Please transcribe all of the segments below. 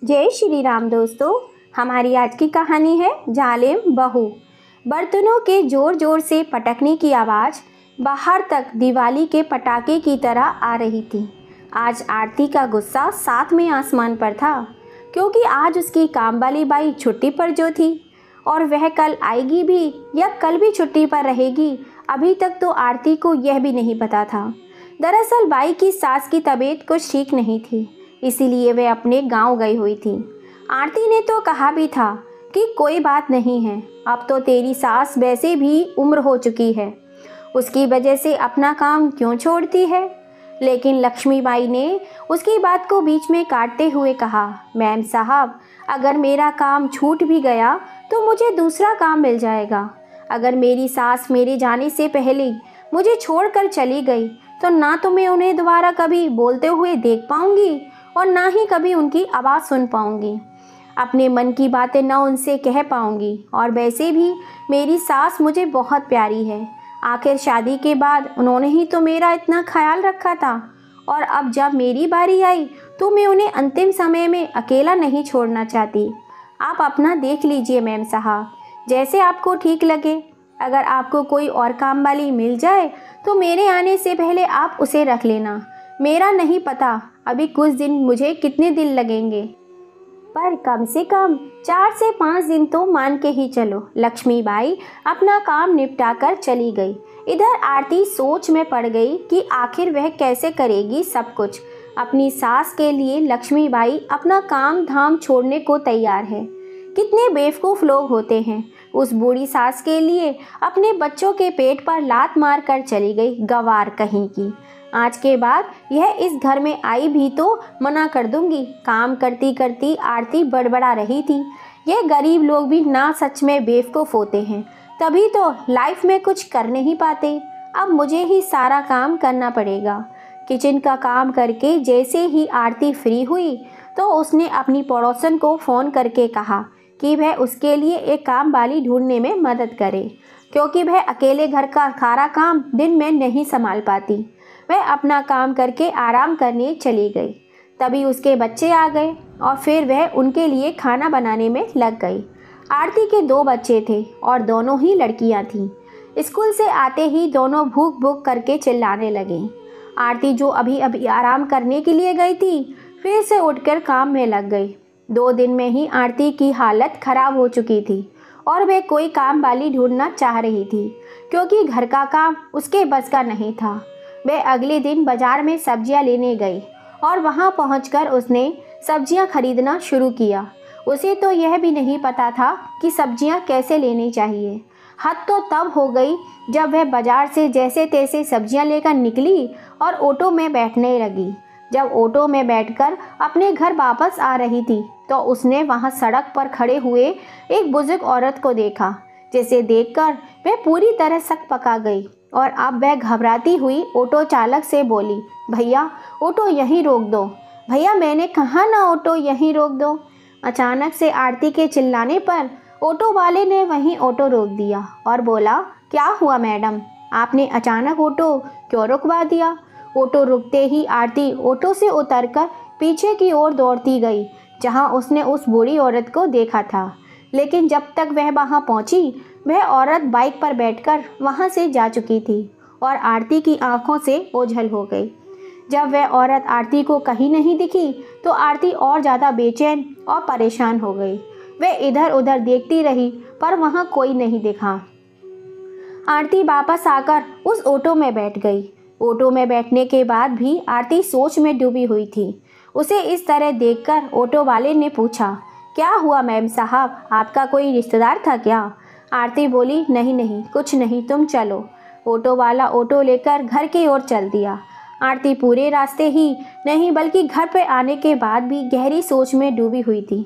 जय श्री राम दोस्तों। हमारी आज की कहानी है जालिम बहू। बर्तनों के ज़ोर ज़ोर से पटकने की आवाज़ बाहर तक दिवाली के पटाखे की तरह आ रही थी। आज आरती का गुस्सा सातवें आसमान पर था, क्योंकि आज उसकी काम वाली बाई छुट्टी पर जो थी और वह कल आएगी भी या कल भी छुट्टी पर रहेगी, अभी तक तो आरती को यह भी नहीं पता था। दरअसल बाई की सास की तबीयत कुछ ठीक नहीं थी, इसीलिए वे अपने गांव गई हुई थी। आरती ने तो कहा भी था कि कोई बात नहीं है, अब तो तेरी सास वैसे भी उम्र हो चुकी है, उसकी वजह से अपना काम क्यों छोड़ती है। लेकिन लक्ष्मीबाई ने उसकी बात को बीच में काटते हुए कहा, मैम साहब, अगर मेरा काम छूट भी गया तो मुझे दूसरा काम मिल जाएगा। अगर मेरी सास मेरे जाने से पहले मुझे छोड़कर चली गई तो ना तो मैं उन्हें दोबारा कभी बोलते हुए देख पाऊंगी और ना ही कभी उनकी आवाज़ सुन पाऊंगी, अपने मन की बातें ना उनसे कह पाऊंगी। और वैसे भी मेरी सास मुझे बहुत प्यारी है, आखिर शादी के बाद उन्होंने ही तो मेरा इतना ख्याल रखा था, और अब जब मेरी बारी आई तो मैं उन्हें अंतिम समय में अकेला नहीं छोड़ना चाहती। आप अपना देख लीजिए मैम साहब, जैसे आपको ठीक लगे। अगर आपको कोई और काम वाली मिल जाए तो मेरे आने से पहले आप उसे रख लेना। मेरा नहीं पता अभी कुछ दिन मुझे कितने दिन लगेंगे, पर कम से कम 4 से 5 दिन तो मान के ही चलो। लक्ष्मीबाई अपना काम निपटा कर चली गई। इधर आरती सोच में पड़ गई कि आखिर वह कैसे करेगी सब कुछ। अपनी सास के लिए लक्ष्मीबाई अपना काम धाम छोड़ने को तैयार है। कितने बेवकूफ़ लोग होते हैं। उस बूढ़ी सास के लिए अपने बच्चों के पेट पर लात मार कर चली गई, गवार कहीं की। आज के बाद यह इस घर में आई भी तो मना कर दूंगी। काम करती करती आरती बड़बड़ा रही थी, यह गरीब लोग भी ना सच में बेवकूफ़ होते हैं, तभी तो लाइफ में कुछ कर नहीं पाते। अब मुझे ही सारा काम करना पड़ेगा। किचन का काम करके जैसे ही आरती फ्री हुई तो उसने अपनी पड़ोसन को फ़ोन करके कहा कि वह उसके लिए एक काम वाली ढूंढने में मदद करे, क्योंकि वह अकेले घर का सारा काम दिन में नहीं संभाल पाती। वह अपना काम करके आराम करने चली गई। तभी उसके बच्चे आ गए और फिर वह उनके लिए खाना बनाने में लग गई। आरती के 2 बच्चे थे और दोनों ही लड़कियां थीं। स्कूल से आते ही दोनों भूख भूख करके चिल्लाने लगे। आरती जो अभी अभी आराम करने के लिए गई थी, फिर से उठकर काम में लग गई। 2 दिन में ही आरती की हालत खराब हो चुकी थी और वह कोई काम वाली ढूंढना चाह रही थी, क्योंकि घर का काम उसके बस का नहीं था। वह अगले दिन बाजार में सब्जियां लेने गई और वहां पहुंचकर उसने सब्जियां खरीदना शुरू किया। उसे तो यह भी नहीं पता था कि सब्जियां कैसे लेनी चाहिए। हद तो तब हो गई जब वह बाजार से जैसे तैसे सब्जियां लेकर निकली और ऑटो में बैठने लगी। जब ऑटो में बैठकर अपने घर वापस आ रही थी तो उसने वहां सड़क पर खड़े हुए एक बुजुर्ग औरत को देखा, जिसे देखकर वह पूरी तरह सक पका गई। और अब वह घबराती हुई ऑटो चालक से बोली, भैया ऑटो यहीं रोक दो। भैया मैंने कहा ना ऑटो यहीं रोक दो। अचानक से आरती के चिल्लाने पर ऑटो वाले ने वहीं ऑटो रोक दिया और बोला, क्या हुआ मैडम, आपने अचानक ऑटो क्यों रुकवा दिया। ऑटो रुकते ही आरती ऑटो से उतरकर पीछे की ओर दौड़ती गई, जहां उसने उस बूढ़ी औरत को देखा था। लेकिन जब तक वह वहां पहुंची, वह औरत बाइक पर बैठकर वहां से जा चुकी थी और आरती की आंखों से ओझल हो गई। जब वह औरत आरती को कहीं नहीं दिखी तो आरती और ज़्यादा बेचैन और परेशान हो गई। वह इधर उधर देखती रही पर वहां कोई नहीं दिखा। आरती वापस आकर उस ऑटो में बैठ गई। ऑटो में बैठने के बाद भी आरती सोच में डूबी हुई थी। उसे इस तरह देखकर ऑटो वाले ने पूछा, क्या हुआ मैम साहब, आपका कोई रिश्तेदार था क्या। आरती बोली, नहीं नहीं कुछ नहीं, तुम चलो। ऑटो वाला ऑटो लेकर घर की ओर चल दिया। आरती पूरे रास्ते ही नहीं बल्कि घर पर आने के बाद भी गहरी सोच में डूबी हुई थी।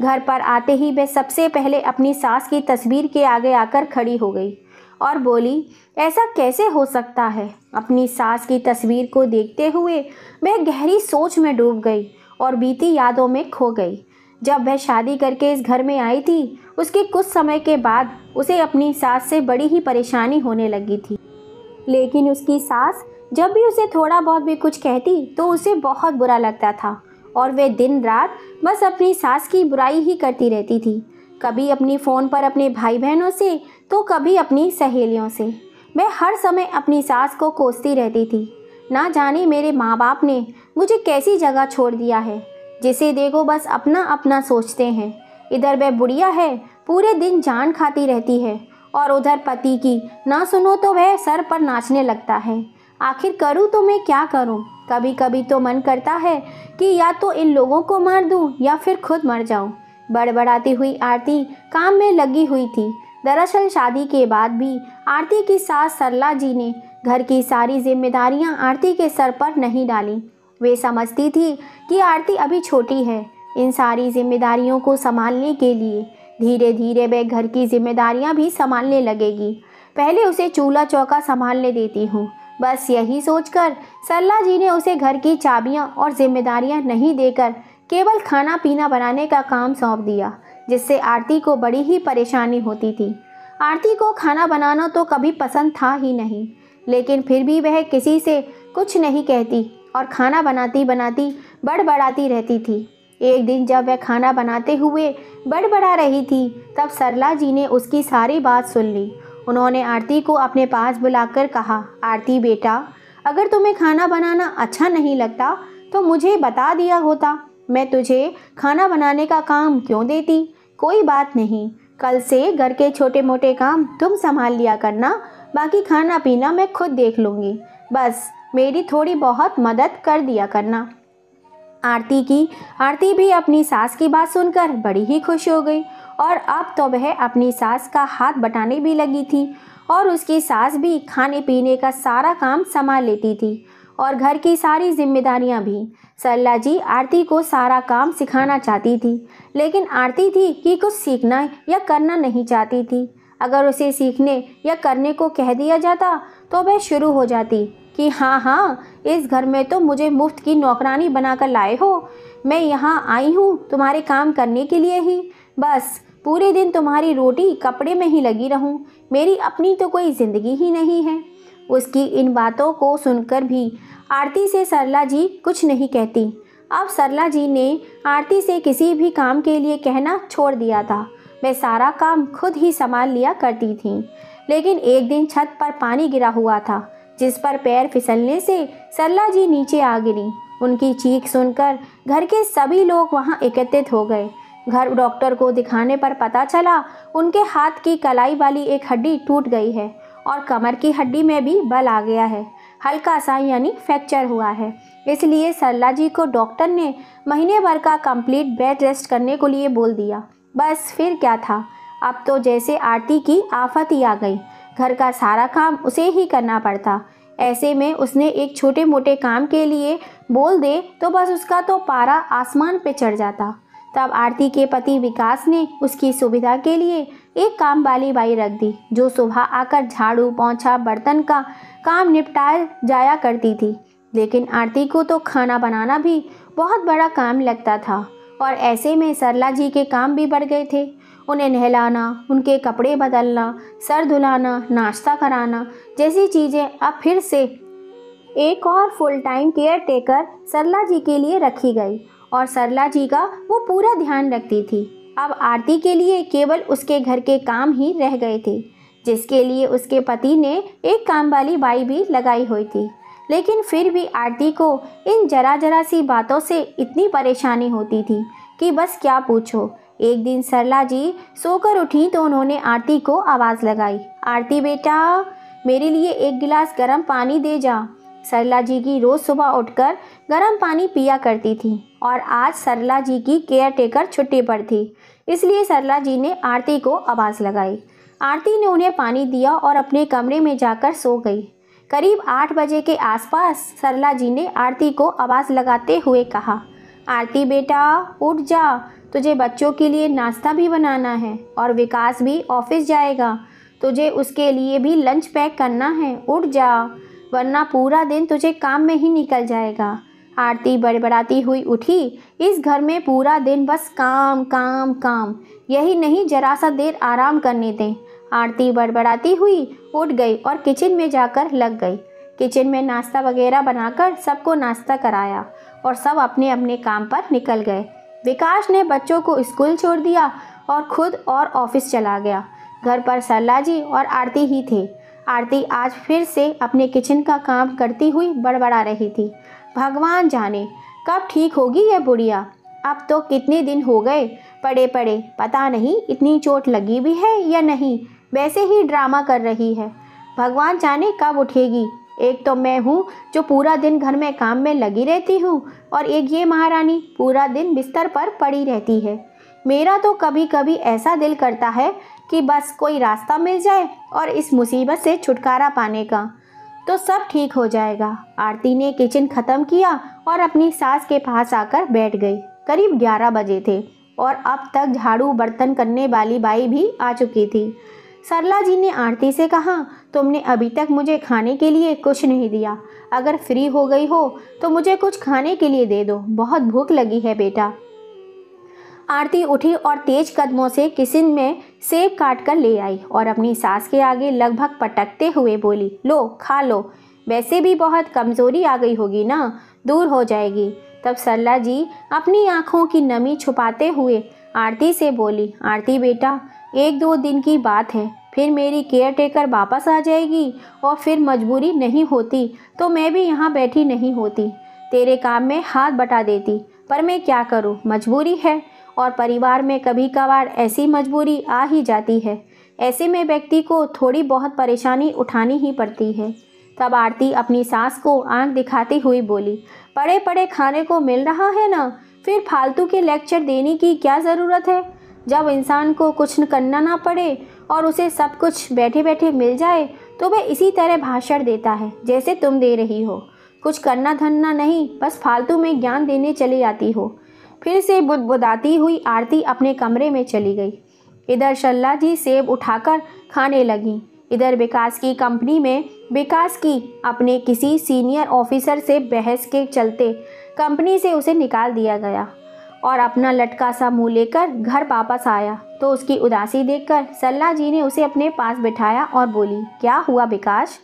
घर पर आते ही वह सबसे पहले अपनी सास की तस्वीर के आगे आकर खड़ी हो गई और बोली, ऐसा कैसे हो सकता है। अपनी सास की तस्वीर को देखते हुए वह गहरी सोच में डूब गई और बीती यादों में खो गई। जब वह शादी करके इस घर में आई थी, उसके कुछ समय के बाद उसे अपनी सास से बड़ी ही परेशानी होने लगी थी। लेकिन उसकी सास जब भी उसे थोड़ा बहुत भी कुछ कहती तो उसे बहुत बुरा लगता था और वे दिन रात बस अपनी सास की बुराई ही करती रहती थी, कभी अपनी फ़ोन पर अपने भाई बहनों से तो कभी अपनी सहेलियों से। मैं हर समय अपनी सास को कोसती रहती थी। ना जाने मेरे माँ बाप ने मुझे कैसी जगह छोड़ दिया है, जिसे देखो बस अपना अपना सोचते हैं। इधर वह बुढ़िया है, पूरे दिन जान खाती रहती है, और उधर पति की ना सुनो तो वह सर पर नाचने लगता है। आखिर करूँ तो मैं क्या करूँ? कभी कभी तो मन करता है कि या तो इन लोगों को मार दूँ या फिर खुद मर जाऊँ। बड़बड़ाती हुई आरती काम में लगी हुई थी। दरअसल शादी के बाद भी आरती की सास सरला जी ने घर की सारी जिम्मेदारियां आरती के सर पर नहीं डाली। वे समझती थी कि आरती अभी छोटी है इन सारी जिम्मेदारियों को संभालने के लिए। धीरे धीरे वह घर की जिम्मेदारियां भी संभालने लगेगी। पहले उसे चूल्हा चौका संभालने देती हूँ। बस यही सोचकर सरला जी ने उसे घर की चाबियां और जिम्मेदारियां नहीं देकर केवल खाना पीना बनाने का काम सौंप दिया, जिससे आरती को बड़ी ही परेशानी होती थी। आरती को खाना बनाना तो कभी पसंद था ही नहीं, लेकिन फिर भी वह किसी से कुछ नहीं कहती और खाना बनाती बनाती बड़बड़ाती रहती थी। एक दिन जब वह खाना बनाते हुए बड़बड़ा रही थी, तब सरला जी ने उसकी सारी बात सुन ली। उन्होंने आरती को अपने पास बुलाकर कहा, आरती बेटा, अगर तुम्हें खाना बनाना अच्छा नहीं लगता तो मुझे बता दिया होता, मैं तुझे खाना बनाने का काम क्यों देती। कोई बात नहीं, कल से घर के छोटे मोटे काम तुम संभाल लिया करना, बाकी खाना पीना मैं खुद देख लूँगी। बस मेरी थोड़ी बहुत मदद कर दिया करना। आरती भी अपनी सास की बात सुनकर बड़ी ही खुश हो गई, और अब तो वह अपनी सास का हाथ बटाने भी लगी थी, और उसकी सास भी खाने पीने का सारा काम संभाल लेती थी और घर की सारी जिम्मेदारियां भी। सरला जी आरती को सारा काम सिखाना चाहती थी, लेकिन आरती थी कि कुछ सीखना या करना नहीं चाहती थी। अगर उसे सीखने या करने को कह दिया जाता तो वह शुरू हो जाती कि हाँ हाँ, इस घर में तो मुझे मुफ्त की नौकरानी बनाकर लाए हो, मैं यहाँ आई हूँ तुम्हारे काम करने के लिए ही, बस पूरे दिन तुम्हारी रोटी कपड़े में ही लगी रहूँ, मेरी अपनी तो कोई ज़िंदगी ही नहीं है। उसकी इन बातों को सुनकर भी आरती से सरला जी कुछ नहीं कहती। अब सरला जी ने आरती से किसी भी काम के लिए कहना छोड़ दिया था। वह सारा काम खुद ही संभाल लिया करती थीं। लेकिन एक दिन छत पर पानी गिरा हुआ था, जिस पर पैर फिसलने से सरला जी नीचे आ गिरी। उनकी चीख सुनकर घर के सभी लोग वहां एकत्रित हो गए। घर डॉक्टर को दिखाने पर पता चला उनके हाथ की कलाई वाली एक हड्डी टूट गई है और कमर की हड्डी में भी बल आ गया है, हल्का सा यानी फ्रैक्चर हुआ है। इसलिए सरला जी को डॉक्टर ने महीने भर का कंप्लीट बेड रेस्ट करने को लिए बोल दिया। बस फिर क्या था, अब तो जैसे आरती की आफत ही आ गई। घर का सारा काम उसे ही करना पड़ता। ऐसे में उसने एक छोटे मोटे काम के लिए बोल दे तो बस उसका तो पारा आसमान पे चढ़ जाता। तब आरती के पति विकास ने उसकी सुविधा के लिए एक काम वाली बाई रख दी, जो सुबह आकर झाड़ू पोंछा बर्तन का काम निपटाया जाया करती थी। लेकिन आरती को तो खाना बनाना भी बहुत बड़ा काम लगता था, और ऐसे में सरला जी के काम भी बढ़ गए थे। उन्हें नहलाना, उनके कपड़े बदलना, सर धुलाना, नाश्ता कराना जैसी चीज़ें अब फिर से एक और फुल टाइम केयर टेकर सरला जी के लिए रखी गई, और सरला जी का वो पूरा ध्यान रखती थी। अब आरती के लिए केवल उसके घर के काम ही रह गए थे, जिसके लिए उसके पति ने एक काम वाली बाई भी लगाई हुई थी। लेकिन फिर भी आरती को इन जरा जरा सी बातों से इतनी परेशानी होती थी कि बस क्या पूछो। एक दिन सरला जी सोकर उठी तो उन्होंने आरती को आवाज़ लगाई, आरती बेटा, मेरे लिए एक गिलास गर्म पानी दे जा। सरला जी की रोज़ सुबह उठकर गर्म पानी पिया करती थी, और आज सरला जी की केयर टेकर छुट्टी पर थी, इसलिए सरला जी ने आरती को आवाज़ लगाई। आरती ने उन्हें पानी दिया और अपने कमरे में जाकर सो गई। करीब 8 बजे के आसपास सरला जी ने आरती को आवाज़ लगाते हुए कहा, आरती बेटा उठ जा, तुझे बच्चों के लिए नाश्ता भी बनाना है और विकास भी ऑफिस जाएगा, तुझे उसके लिए भी लंच पैक करना है, उठ जा, वरना पूरा दिन तुझे काम में ही निकल जाएगा। आरती बड़बड़ाती हुई उठी। इस घर में पूरा दिन बस काम काम काम, यही नहीं जरा सा देर आराम करने दें। आरती बड़बड़ाती हुई उठ गई और किचन में जाकर लग गई। किचन में नाश्ता वगैरह बनाकर सबको नाश्ता कराया और सब अपने अपने काम पर निकल गए। विकास ने बच्चों को स्कूल छोड़ दिया और खुद और ऑफिस चला गया। घर पर सरला जी और आरती ही थे। आरती आज फिर से अपने किचन का काम करती हुई बड़बड़ा रही थी। भगवान जाने कब ठीक होगी यह बुढ़िया। अब तो कितने दिन हो गए पड़े पड़े, पता नहीं इतनी चोट लगी भी है या नहीं, वैसे ही ड्रामा कर रही है। भगवान जाने कब उठेगी। एक तो मैं हूँ जो पूरा दिन घर में काम में लगी रहती हूँ और एक ये महारानी पूरा दिन बिस्तर पर पड़ी रहती है। मेरा तो कभी कभी ऐसा दिल करता है कि बस कोई रास्ता मिल जाए और इस मुसीबत से छुटकारा पाने का, तो सब ठीक हो जाएगा। आरती ने किचन ख़त्म किया और अपनी सास के पास आकर बैठ गई। करीब 11 बजे थे और अब तक झाड़ू बर्तन करने वाली बाई भी आ चुकी थी। सरला जी ने आरती से कहा, तुमने अभी तक मुझे खाने के लिए कुछ नहीं दिया। अगर फ्री हो गई हो तो मुझे कुछ खाने के लिए दे दो, बहुत भूख लगी है बेटा। आरती उठी और तेज कदमों से किचन में सेब काट कर ले आई और अपनी सास के आगे लगभग पटकते हुए बोली, लो खा लो, वैसे भी बहुत कमज़ोरी आ गई होगी ना, दूर हो जाएगी। तब सरला जी अपनी आंखों की नमी छुपाते हुए आरती से बोली, आरती बेटा 1-2 दिन की बात है, फिर मेरी केयर टेकर वापस आ जाएगी और फिर मजबूरी नहीं होती तो मैं भी यहाँ बैठी नहीं होती, तेरे काम में हाथ बटा देती, पर मैं क्या करूँ, मजबूरी है और परिवार में कभी कभार ऐसी मजबूरी आ ही जाती है। ऐसे में व्यक्ति को थोड़ी बहुत परेशानी उठानी ही पड़ती है। तब आरती अपनी सास को आंख दिखाती हुई बोली, पड़े पड़े खाने को मिल रहा है ना, फिर फालतू के लेक्चर देने की क्या ज़रूरत है। जब इंसान को कुछ करना ना पड़े और उसे सब कुछ बैठे बैठे मिल जाए तो वह इसी तरह भाषण देता है जैसे तुम दे रही हो। कुछ करना धरना नहीं, बस फालतू में ज्ञान देने चली जाती हो। फिर से बुदबुदाती हुई आरती अपने कमरे में चली गई। इधर सरला जी सेब उठाकर खाने लगी। इधर विकास की कंपनी में विकास की अपने किसी सीनियर ऑफिसर से बहस के चलते कंपनी से उसे निकाल दिया गया और अपना लटका सा मुंह लेकर घर वापस आया तो उसकी उदासी देखकर सरला जी ने उसे अपने पास बिठाया और बोली, क्या हुआ विकास,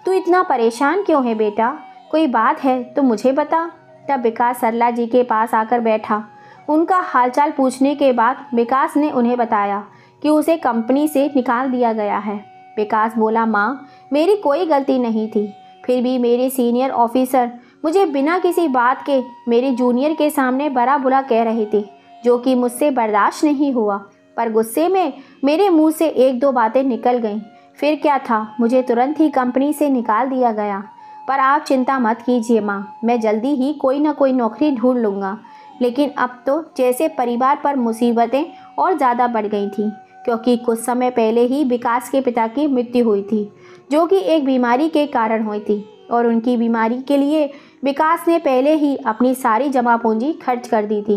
तू इतना परेशान क्यों है बेटा, कोई बात है तो मुझे बता। तब विकास सरला जी के पास आकर बैठा। उनका हालचाल पूछने के बाद विकास ने उन्हें बताया कि उसे कंपनी से निकाल दिया गया है। विकास बोला, माँ मेरी कोई गलती नहीं थी, फिर भी मेरे सीनियर ऑफिसर मुझे बिना किसी बात के मेरे जूनियर के सामने बड़ा बुरा कह रहे थे, जो कि मुझसे बर्दाश्त नहीं हुआ। पर गुस्से में मेरे मुंह से 1-2 बातें निकल गईं। फिर क्या था, मुझे तुरंत ही कंपनी से निकाल दिया गया। पर आप चिंता मत कीजिए माँ, मैं जल्दी ही कोई ना कोई नौकरी ढूंढ लूँगा। लेकिन अब तो जैसे परिवार पर मुसीबतें और ज़्यादा बढ़ गई थीं, क्योंकि कुछ समय पहले ही विकास के पिता की मृत्यु हुई थी, जो कि एक बीमारी के कारण हुई थी और उनकी बीमारी के लिए विकास ने पहले ही अपनी सारी जमा पूंजी खर्च कर दी थी।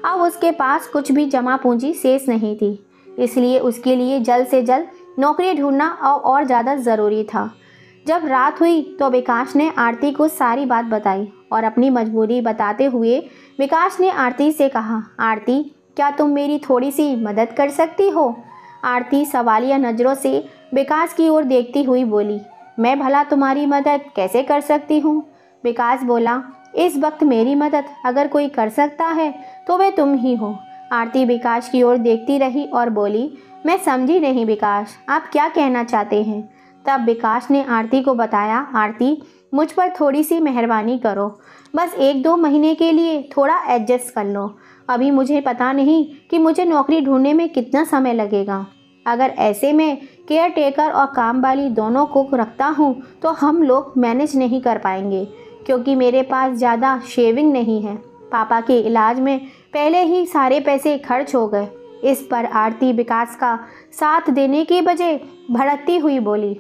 अब उसके पास कुछ भी जमा पूंजी शेष नहीं थी, इसलिए उसके लिए जल्द से जल्द नौकरी ढूंढना और ज़्यादा ज़रूरी था। जब रात हुई तो विकास ने आरती को सारी बात बताई और अपनी मजबूरी बताते हुए विकास ने आरती से कहा, आरती क्या तुम मेरी थोड़ी सी मदद कर सकती हो। आरती सवालिया नज़रों से विकास की ओर देखती हुई बोली, मैं भला तुम्हारी मदद कैसे कर सकती हूँ। विकास बोला, इस वक्त मेरी मदद अगर कोई कर सकता है तो वह तुम ही हो। आरती विकास की ओर देखती रही और बोली, मैं समझी नहीं विकास, आप क्या कहना चाहते हैं। तब विकास ने आरती को बताया, आरती मुझ पर थोड़ी सी मेहरबानी करो, बस 1-2 महीने के लिए थोड़ा एडजस्ट कर लो। अभी मुझे पता नहीं कि मुझे नौकरी ढूंढने में कितना समय लगेगा। अगर ऐसे में केयर टेकर और काम वाली दोनों को रखता हूँ तो हम लोग मैनेज नहीं कर पाएंगे, क्योंकि मेरे पास ज़्यादा शेविंग नहीं है। पापा के इलाज में पहले ही सारे पैसे खर्च हो गए। इस पर आरती विकास का साथ देने के बजाय भड़कती हुई बोली,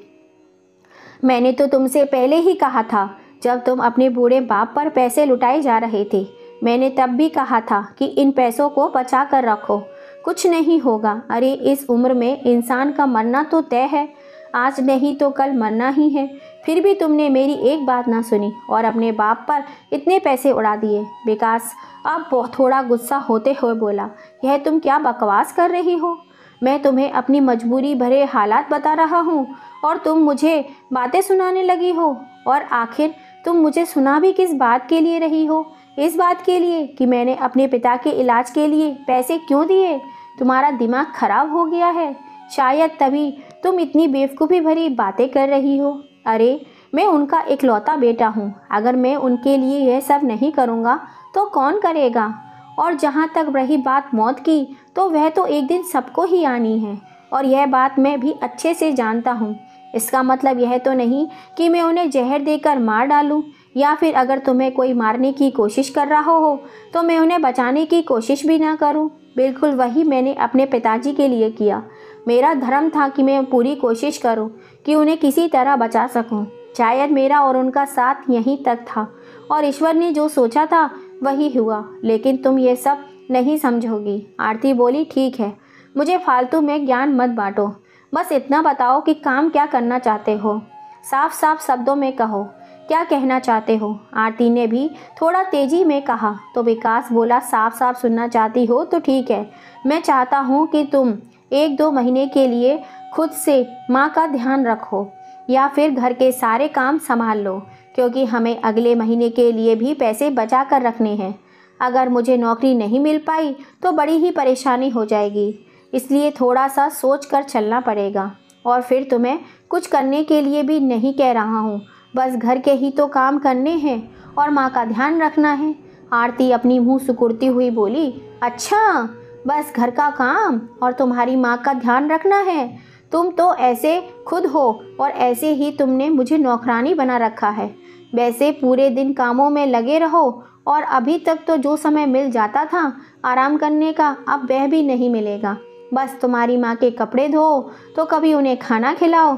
मैंने तो तुमसे पहले ही कहा था, जब तुम अपने बूढ़े बाप पर पैसे लुटाए जा रहे थे, मैंने तब भी कहा था कि इन पैसों को बचा कर रखो, कुछ नहीं होगा। अरे इस उम्र में इंसान का मरना तो तय है, आज नहीं तो कल मरना ही है। फिर भी तुमने मेरी एक बात ना सुनी और अपने बाप पर इतने पैसे उड़ा दिए। विकास अब थोड़ा गुस्सा होते हुए बोला, यह तुम क्या बकवास कर रही हो। मैं तुम्हें अपनी मजबूरी भरे हालात बता रहा हूँ और तुम मुझे बातें सुनाने लगी हो। और आखिर तुम मुझे सुना भी किस बात के लिए रही हो। इस बात के लिए कि मैंने अपने पिता के इलाज के लिए पैसे क्यों दिए? तुम्हारा दिमाग खराब हो गया है, शायद तभी तुम इतनी बेवकूफ़ी भरी बातें कर रही हो। अरे, मैं उनका इकलौता बेटा हूँ, अगर मैं उनके लिए यह सब नहीं करूँगा तो कौन करेगा? और जहाँ तक रही बात मौत की, तो वह तो एक दिन सबको ही आनी है, और यह बात मैं भी अच्छे से जानता हूँ। इसका मतलब यह तो नहीं कि मैं उन्हें जहर देकर मार डालूँ, या फिर अगर तुम्हें कोई मारने की कोशिश कर रहा हो तो मैं उन्हें बचाने की कोशिश भी ना करूँ। बिल्कुल वही मैंने अपने पिताजी के लिए किया। मेरा धर्म था कि मैं पूरी कोशिश करूँ कि उन्हें किसी तरह बचा सकूँ। शायद मेरा और उनका साथ यहीं तक था, और ईश्वर ने जो सोचा था वही हुआ। लेकिन तुम ये सब नहीं समझोगी। आरती बोली, ठीक है, मुझे फालतू में ज्ञान मत बांटो, बस इतना बताओ कि काम क्या करना चाहते हो। साफ साफ शब्दों में कहो, क्या कहना चाहते हो? आरती ने भी थोड़ा तेजी में कहा। तो विकास बोला, साफ साफ सुनना चाहती हो तो ठीक है, मैं चाहता हूँ कि तुम 1-2 महीने के लिए खुद से माँ का ध्यान रखो, या फिर घर के सारे काम संभाल लो, क्योंकि हमें अगले महीने के लिए भी पैसे बचा कर रखने हैं। अगर मुझे नौकरी नहीं मिल पाई तो बड़ी ही परेशानी हो जाएगी, इसलिए थोड़ा सा सोच कर चलना पड़ेगा। और फिर तुम्हें कुछ करने के लिए भी नहीं कह रहा हूँ, बस घर के ही तो काम करने हैं और माँ का ध्यान रखना है। आरती अपनी मुँह सिकुड़ती हुई बोली, अच्छा, बस घर का काम और तुम्हारी माँ का ध्यान रखना है? तुम तो ऐसे खुद हो, और ऐसे ही तुमने मुझे नौकरानी बना रखा है। वैसे पूरे दिन कामों में लगे रहो, और अभी तक तो जो समय मिल जाता था आराम करने का, अब वह भी नहीं मिलेगा। बस तुम्हारी माँ के कपड़े धो तो कभी उन्हें खाना खिलाओ।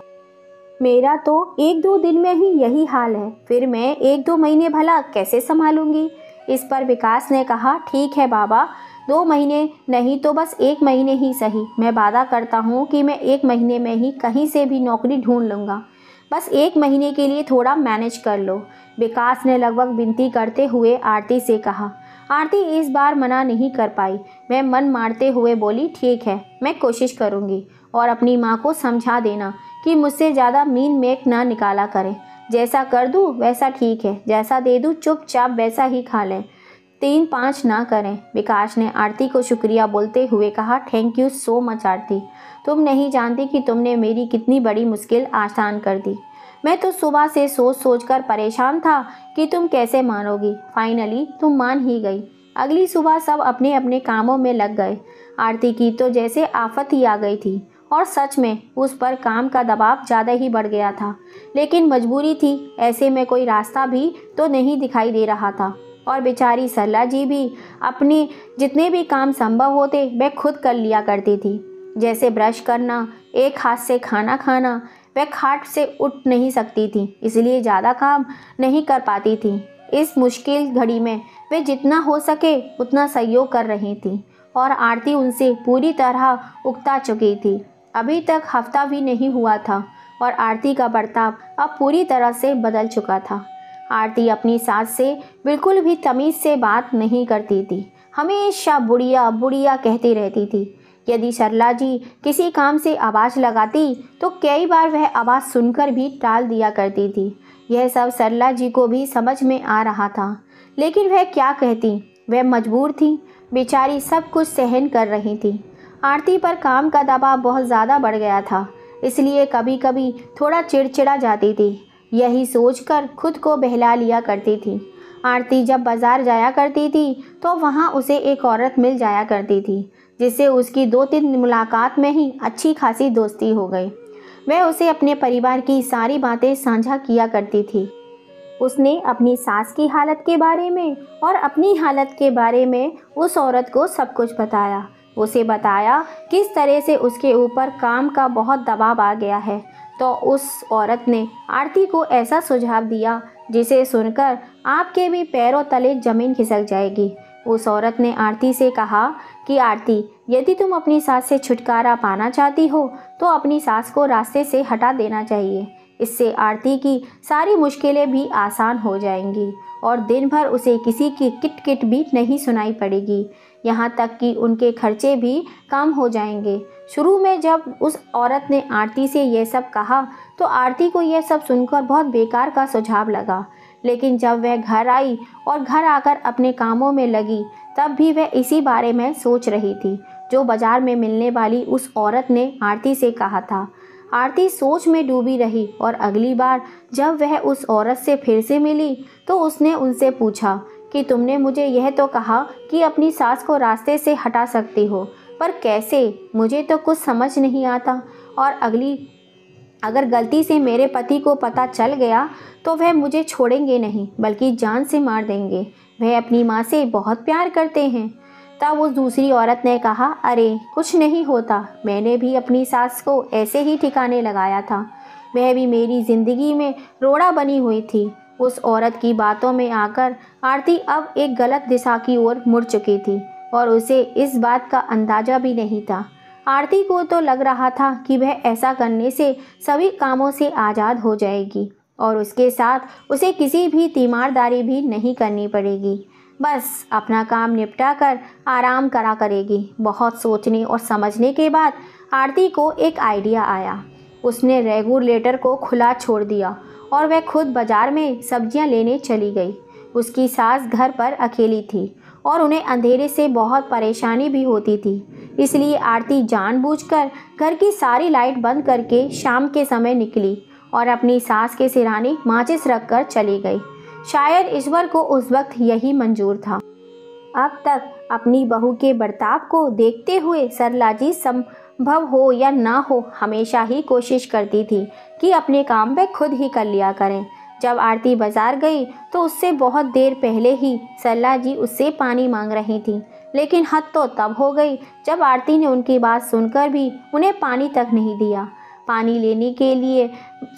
मेरा तो 1-2 दिन में ही यही हाल है, फिर मैं 1-2 महीने भला कैसे संभालूंगी? इस पर विकास ने कहा, ठीक है बाबा, 2 महीने नहीं तो बस 1 महीने ही सही। मैं वादा करता हूँ कि मैं 1 महीने में ही कहीं से भी नौकरी ढूंढ लूँगा। बस 1 महीने के लिए थोड़ा मैनेज कर लो। विकास ने लगभग विनती करते हुए आरती से कहा। आरती इस बार मना नहीं कर पाई। मैं मन मारते हुए बोली, ठीक है, मैं कोशिश करूँगी, और अपनी माँ को समझा देना कि मुझसे ज़्यादा मीन मेक ना निकाला करें। जैसा कर दूँ वैसा ठीक है, जैसा दे दूँ चुपचाप वैसा ही खा लें, 3-5 ना करें। विकास ने आरती को शुक्रिया बोलते हुए कहा, थैंक यू सो मच आरती, तुम नहीं जानती कि तुमने मेरी कितनी बड़ी मुश्किल आसान कर दी। मैं तो सुबह से सोच सोच कर परेशान था कि तुम कैसे मानोगी। फाइनली तुम मान ही गई। अगली सुबह सब अपने अपने कामों में लग गए। आरती की तो जैसे आफत ही आ गई थी, और सच में उस पर काम का दबाव ज़्यादा ही बढ़ गया था। लेकिन मजबूरी थी, ऐसे में कोई रास्ता भी तो नहीं दिखाई दे रहा था। और बेचारी सरला जी भी अपने जितने भी काम संभव होते वह खुद कर लिया करती थी, जैसे ब्रश करना, एक हाथ से खाना खाना। वह खाट से उठ नहीं सकती थी, इसलिए ज़्यादा काम नहीं कर पाती थी। इस मुश्किल घड़ी में वे जितना हो सके उतना सहयोग कर रही थी, और आरती उनसे पूरी तरह उकता चुकी थी। अभी तक हफ्ता भी नहीं हुआ था, और आरती का बर्ताव अब पूरी तरह से बदल चुका था। आरती अपनी सास से बिल्कुल भी तमीज़ से बात नहीं करती थी, हमेशा बुढ़िया बुढ़िया कहती रहती थी। यदि सरला जी किसी काम से आवाज़ लगाती तो कई बार वह आवाज़ सुनकर भी टाल दिया करती थी। यह सब सरला जी को भी समझ में आ रहा था, लेकिन वह क्या कहती, वह मजबूर थी। बेचारी सब कुछ सहन कर रही थी। आरती पर काम का दबाव बहुत ज़्यादा बढ़ गया था, इसलिए कभी कभी थोड़ा चिड़चिड़ा जाती थी। यही सोचकर खुद को बहला लिया करती थी। आरती जब बाज़ार जाया करती थी तो वहाँ उसे एक औरत मिल जाया करती थी, जिससे उसकी 2-3 मुलाकात में ही अच्छी खासी दोस्ती हो गई। वह उसे अपने परिवार की सारी बातें साझा किया करती थी। उसने अपनी सास की हालत के बारे में और अपनी हालत के बारे में उस औरत को सब कुछ बताया। उसे बताया किस तरह से उसके ऊपर काम का बहुत दबाव आ गया है। तो उस औरत ने आरती को ऐसा सुझाव दिया जिसे सुनकर आपके भी पैरों तले ज़मीन खिसक जाएगी। उस औरत ने आरती से कहा कि आरती, यदि तुम अपनी सास से छुटकारा पाना चाहती हो तो अपनी सास को रास्ते से हटा देना चाहिए। इससे आरती की सारी मुश्किलें भी आसान हो जाएंगी, और दिन भर उसे किसी की किट भी नहीं सुनाई पड़ेगी। यहाँ तक कि उनके खर्चे भी कम हो जाएंगे। शुरू में जब उस औरत ने आरती से यह सब कहा तो आरती को यह सब सुनकर बहुत बेकार का सुझाव लगा, लेकिन जब वह घर आई और घर आकर अपने कामों में लगी, तब भी वह इसी बारे में सोच रही थी जो बाजार में मिलने वाली उस औरत ने आरती से कहा था। आरती सोच में डूबी रही और अगली बार जब वह उस औरत से फिर से मिली तो उसने उनसे पूछा कि तुमने मुझे यह तो कहा कि अपनी सास को रास्ते से हटा सकती हो, पर कैसे? मुझे तो कुछ समझ नहीं आता। और अगर गलती से मेरे पति को पता चल गया तो वह मुझे छोड़ेंगे नहीं बल्कि जान से मार देंगे। वह अपनी माँ से बहुत प्यार करते हैं। तब उस दूसरी औरत ने कहा, अरे कुछ नहीं होता, मैंने भी अपनी सास को ऐसे ही ठिकाने लगाया था, वह भी मेरी ज़िंदगी में रोड़ा बनी हुई थी। उस औरत की बातों में आकर आरती अब एक गलत दिशा की ओर मुड़ चुकी थी और उसे इस बात का अंदाज़ा भी नहीं था। आरती को तो लग रहा था कि वह ऐसा करने से सभी कामों से आज़ाद हो जाएगी और उसके साथ उसे किसी भी तीमारदारी भी नहीं करनी पड़ेगी। बस अपना काम निपटा कर आराम करा करेगी। बहुत सोचने और समझने के बाद आरती को एक आइडिया आया। उसने रेगुलेटर को खुला छोड़ दिया और वह खुद बाजार में सब्जियां लेने चली गई। उसकी सास घर पर अकेली थी और उन्हें अंधेरे से बहुत परेशानी भी होती थी, इसलिए आरती जानबूझकर घर की सारी लाइट बंद करके शाम के समय निकली और अपनी सास के सिरहाने माचिस रखकर चली गई। शायद ईश्वर को उस वक्त यही मंजूर था। अब तक अपनी बहू के बर्ताव को देखते हुए सरला जी संभव हो या ना हो हमेशा ही कोशिश करती थी कि अपने काम वे खुद ही कर लिया करें। जब आरती बाजार गई तो उससे बहुत देर पहले ही सरला जी उससे पानी मांग रही थी, लेकिन हद तो तब हो गई जब आरती ने उनकी बात सुनकर भी उन्हें पानी तक नहीं दिया। पानी लेने के लिए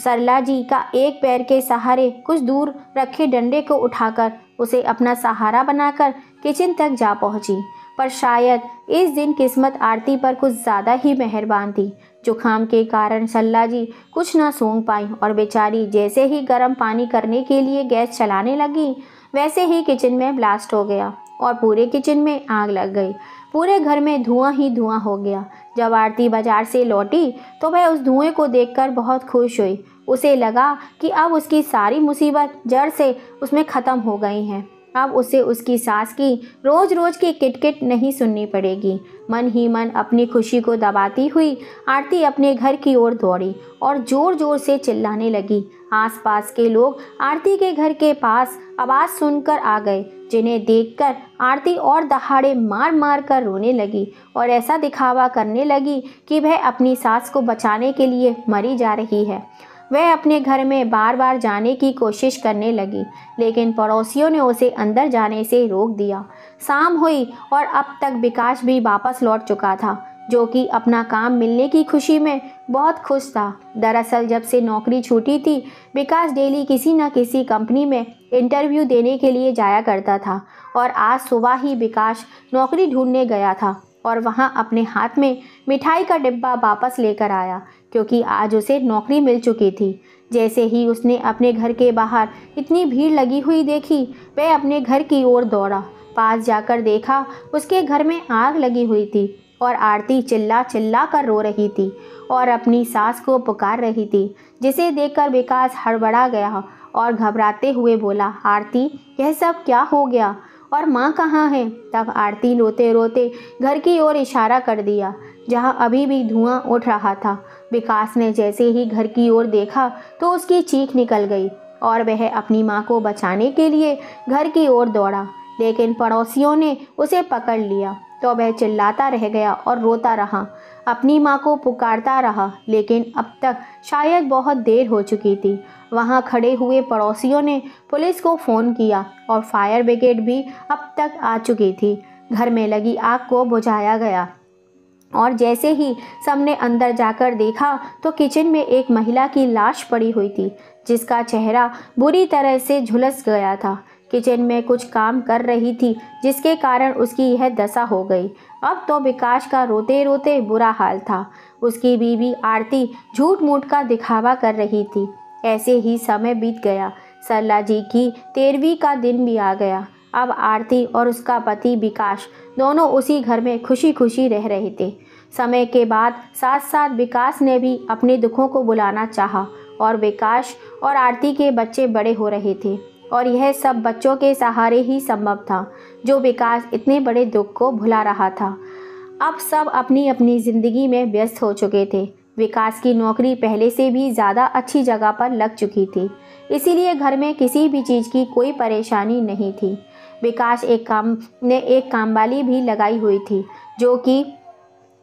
सरला जी का एक पैर के सहारे कुछ दूर रखे डंडे को उठाकर उसे अपना सहारा बनाकर किचन तक जा पहुंची। पर शायद इस दिन किस्मत आरती पर कुछ ज़्यादा ही मेहरबान थी। जुकाम के कारण सरला जी कुछ ना सूंघ पाई और बेचारी जैसे ही गर्म पानी करने के लिए गैस चलाने लगी वैसे ही किचन में ब्लास्ट हो गया और पूरे किचन में आग लग गई। पूरे घर में धुआं ही धुआं हो गया। जब आरती बाजार से लौटी तो वह उस धुएं को देखकर बहुत खुश हुई। उसे लगा कि अब उसकी सारी मुसीबत जड़ से उसमें ख़त्म हो गई हैं। अब उसे उसकी सास की रोज़ रोज़ की किटकिट नहीं सुननी पड़ेगी। मन ही मन अपनी खुशी को दबाती हुई आरती अपने घर की ओर दौड़ी और ज़ोर ज़ोर से चिल्लाने लगी। आसपास के लोग आरती के घर के पास आवाज़ सुनकर आ गए, जिन्हें देखकर आरती और दहाड़े मार मार कर रोने लगी और ऐसा दिखावा करने लगी कि वह अपनी सास को बचाने के लिए मरी जा रही है। वह अपने घर में बार बार जाने की कोशिश करने लगी, लेकिन पड़ोसियों ने उसे अंदर जाने से रोक दिया। शाम हुई और अब तक विकास भी वापस लौट चुका था, जो कि अपना काम मिलने की खुशी में बहुत खुश था। दरअसल जब से नौकरी छूटी थी, विकास डेली किसी न किसी कंपनी में इंटरव्यू देने के लिए जाया करता था और आज सुबह ही विकास नौकरी ढूंढने गया था और वहां अपने हाथ में मिठाई का डिब्बा वापस लेकर आया, क्योंकि आज उसे नौकरी मिल चुकी थी। जैसे ही उसने अपने घर के बाहर इतनी भीड़ लगी हुई देखी, वह अपने घर की ओर दौड़ा। पास जाकर देखा उसके घर में आग लगी हुई थी और आरती चिल्ला चिल्ला कर रो रही थी और अपनी सास को पुकार रही थी, जिसे देखकर विकास हड़बड़ा गया और घबराते हुए बोला, आरती यह सब क्या हो गया और माँ कहाँ है? तब आरती रोते रोते घर की ओर इशारा कर दिया, जहाँ अभी भी धुआं उठ रहा था। विकास ने जैसे ही घर की ओर देखा तो उसकी चीख निकल गई और वह अपनी माँ को बचाने के लिए घर की ओर दौड़ा, लेकिन पड़ोसियों ने उसे पकड़ लिया तो वह चिल्लाता रह गया और रोता रहा, अपनी माँ को पुकारता रहा, लेकिन अब तक शायद बहुत देर हो चुकी थी। वहाँ खड़े हुए पड़ोसियों ने पुलिस को फ़ोन किया और फायर ब्रिगेड भी अब तक आ चुकी थी। घर में लगी आग को बुझाया गया और जैसे ही सबने अंदर जाकर देखा तो किचन में एक महिला की लाश पड़ी हुई थी, जिसका चेहरा बुरी तरह से झुलस गया था। किचन में कुछ काम कर रही थी, जिसके कारण उसकी यह दशा हो गई। अब तो विकास का रोते रोते बुरा हाल था। उसकी बीवी आरती झूठ मूठ का दिखावा कर रही थी। ऐसे ही समय बीत गया। सरला जी की 13वीं का दिन भी आ गया। अब आरती और उसका पति विकास दोनों उसी घर में खुशी खुशी रह रहे थे। समय के बाद साथ साथ विकास ने भी अपने दुखों को बुलाना चाहा और विकास और आरती के बच्चे बड़े हो रहे थे। और यह सब बच्चों के सहारे ही संभव था, जो विकास इतने बड़े दुख को भुला रहा था। अब सब अपनी अपनी ज़िंदगी में व्यस्त हो चुके थे। विकास की नौकरी पहले से भी ज़्यादा अच्छी जगह पर लग चुकी थी, इसीलिए घर में किसी भी चीज़ की कोई परेशानी नहीं थी। विकास एक कामवाली भी लगाई हुई थी, जो कि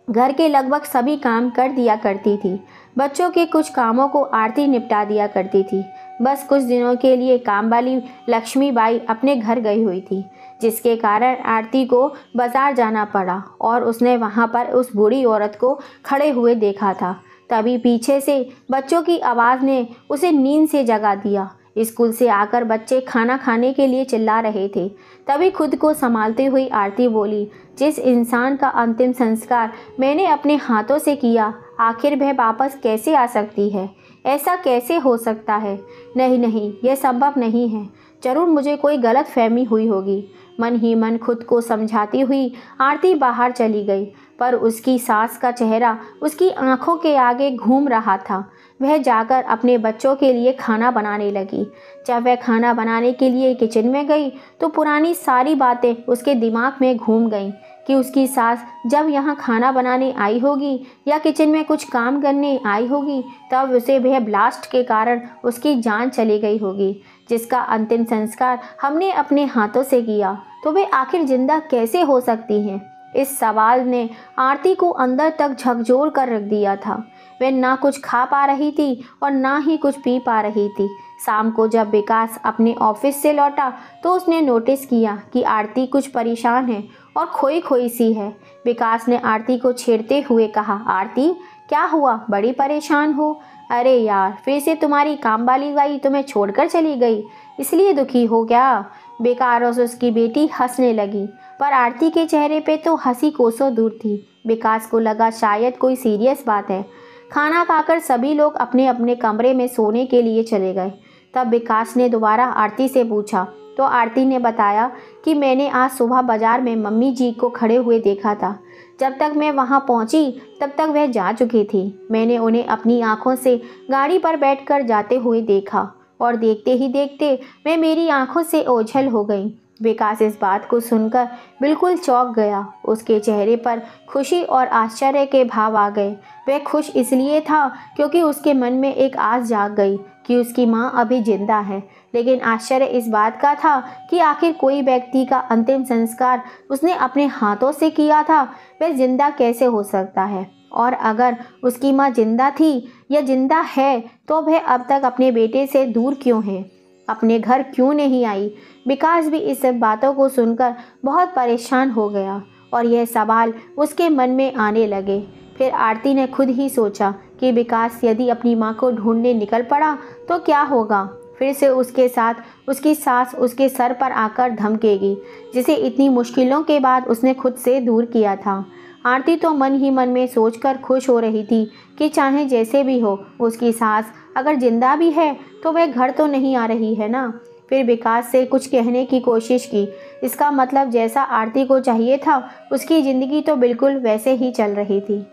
घर के लगभग सभी काम कर दिया करती थी। बच्चों के कुछ कामों को आरती निपटा दिया करती थी। बस कुछ दिनों के लिए कामवाली लक्ष्मीबाई अपने घर गई हुई थी, जिसके कारण आरती को बाजार जाना पड़ा और उसने वहां पर उस बूढ़ी औरत को खड़े हुए देखा था। तभी पीछे से बच्चों की आवाज़ ने उसे नींद से जगा दिया। स्कूल से आकर बच्चे खाना खाने के लिए चिल्ला रहे थे। तभी खुद को संभालती हुई आरती बोली, जिस इंसान का अंतिम संस्कार मैंने अपने हाथों से किया, आखिर वह वापस कैसे आ सकती है? ऐसा कैसे हो सकता है? नहीं नहीं, यह संभव नहीं है। जरूर मुझे कोई गलत फहमी हुई होगी। मन ही मन खुद को समझाती हुई आरती बाहर चली गई, पर उसकी सास का चेहरा उसकी आंखों के आगे घूम रहा था। वह जाकर अपने बच्चों के लिए खाना बनाने लगी। जब वह खाना बनाने के लिए किचन में गई तो पुरानी सारी बातें उसके दिमाग में घूम गईं कि उसकी सास जब यहाँ खाना बनाने आई होगी या किचन में कुछ काम करने आई होगी, तब उसे वह ब्लास्ट के कारण उसकी जान चली गई होगी, जिसका अंतिम संस्कार हमने अपने हाथों से किया। तो वे आखिर जिंदा कैसे हो सकती हैं? इस सवाल ने आरती को अंदर तक झकझोर कर रख दिया था। वह ना कुछ खा पा रही थी और ना ही कुछ पी पा रही थी। शाम को जब विकास अपने ऑफिस से लौटा तो उसने नोटिस किया कि आरती कुछ परेशान है और खोई खोई सी है। विकास ने आरती को छेड़ते हुए कहा, आरती क्या हुआ, बड़ी परेशान हो? अरे यार, फिर से तुम्हारी कामवाली बाई तुम्हें छोड़कर चली गई, इसलिए दुखी हो क्या? बेकार और उसकी बेटी हंसने लगी, पर आरती के चेहरे पे तो हंसी कोसों दूर थी। विकास को लगा शायद कोई सीरियस बात है। खाना खाकर सभी लोग अपने अपने कमरे में सोने के लिए चले गए। तब विकास ने दोबारा आरती से पूछा तो आरती ने बताया कि मैंने आज सुबह बाजार में मम्मी जी को खड़े हुए देखा था। जब तक मैं वहां पहुंची तब तक वह जा चुकी थी। मैंने उन्हें अपनी आंखों से गाड़ी पर बैठकर जाते हुए देखा और देखते ही देखते मैं मेरी आंखों से ओझल हो गई। विकास इस बात को सुनकर बिल्कुल चौंक गया। उसके चेहरे पर खुशी और आश्चर्य के भाव आ गए। वह खुश इसलिए था क्योंकि उसके मन में एक आस जाग गई कि उसकी माँ अभी जिंदा है, लेकिन आश्चर्य इस बात का था कि आखिर कोई व्यक्ति का अंतिम संस्कार उसने अपने हाथों से किया था, वह जिंदा कैसे हो सकता है? और अगर उसकी माँ जिंदा थी या जिंदा है तो वह अब तक अपने बेटे से दूर क्यों है, अपने घर क्यों नहीं आई? विकास भी इस सब बातों को सुनकर बहुत परेशान हो गया और यह सवाल उसके मन में आने लगे। फिर आरती ने खुद ही सोचा कि विकास यदि अपनी माँ को ढूंढने निकल पड़ा तो क्या होगा? फिर से उसके साथ उसकी सास उसके सर पर आकर धमकेगी, जिसे इतनी मुश्किलों के बाद उसने खुद से दूर किया था। आरती तो मन ही मन में सोचकर खुश हो रही थी कि चाहे जैसे भी हो, उसकी सास अगर जिंदा भी है तो वह घर तो नहीं आ रही है ना। फिर विकास से कुछ कहने की कोशिश की। इसका मतलब जैसा आरती को चाहिए था उसकी ज़िंदगी तो बिल्कुल वैसे ही चल रही थी।